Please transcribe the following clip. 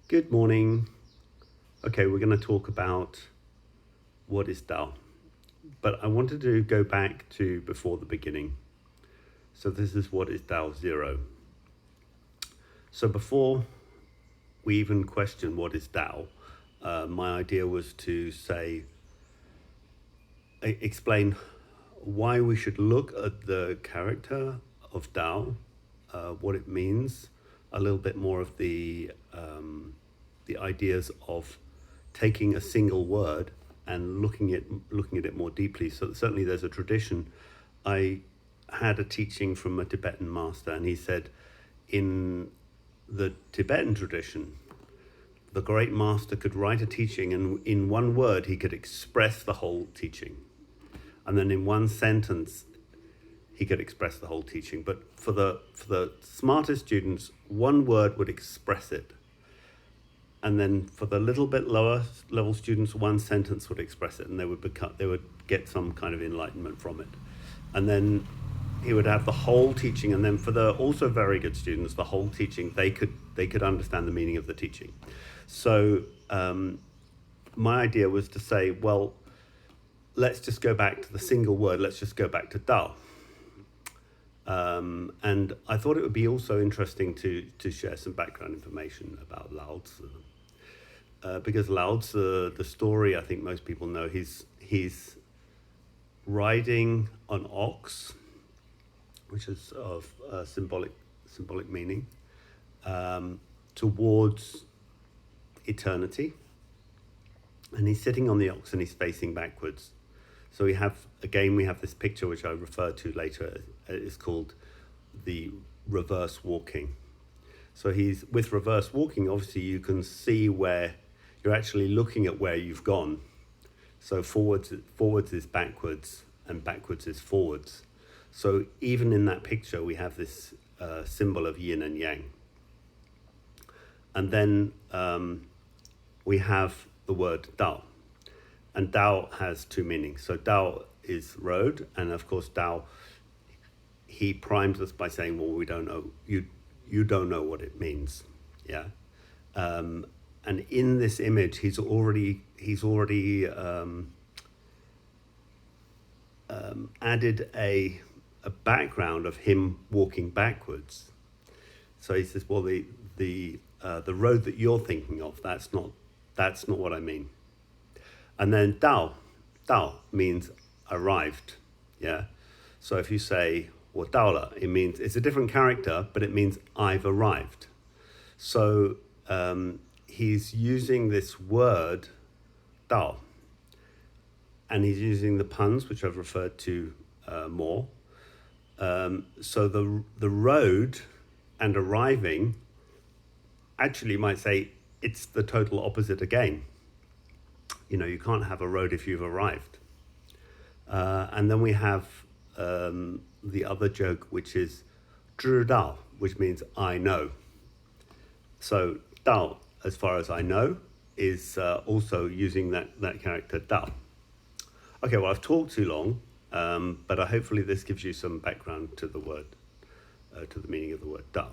Good morning. Okay, we're going to talk about what is Tao. But I wanted to go back to before the beginning. So this is what is Tao 0. So before we even question what is Tao, my idea was to explain why we should look at the character of Tao, what it means, a little bit more of the ideas of taking a single word and looking at it more deeply. So certainly there's a tradition. I had a teaching from a Tibetan master, and he said in the Tibetan tradition, the great master could write a teaching, and in one word he could express the whole teaching. And then in one sentence he could express the whole teaching. But for the smartest students, one word would express it. And then for the little bit lower level students, one sentence would express it, and they would get some kind of enlightenment from it. And then he would have the whole teaching, and then for the also very good students, the whole teaching, they could understand the meaning of the teaching. So my idea was to say, well, let's just go back to the single word. Let's just go back to Tao. And I thought it would be also interesting to share some background information about Lao Tzu. Because Lao Tzu, the story I think most people know, he's riding an ox, which is of symbolic meaning, towards eternity. And he's sitting on the ox and he's facing backwards. So we have this picture which I refer to later. It's called the reverse walking. So he's with reverse walking. Obviously, you can see where you're actually looking at where you've gone. So forwards is backwards, and backwards is forwards. So even in that picture, we have this symbol of yin and yang. And then we have the word Tao. And Tao has two meanings. So Tao is road, and of course Tao, he primes us by saying, well, we don't know, you don't know what it means. Yeah. And in this image, he's already added a background of him walking backwards. So he says, well, the road that you're thinking of, that's not what I mean. And then Tao means arrived. Yeah. So if you say, well, Dao, it means it's a different character, but it means I've arrived. So he's using this word, Dao, and he's using the puns, which I've referred to more. So the road and arriving actually might say it's the total opposite again. You know, you can't have a road if you've arrived. And then we have the other joke, which is 知道, which means I know. So Dao, as far as I know, is also using that character Dao. Okay, well, I've talked too long, but hopefully this gives you some background to the word, to the meaning of the word Dao.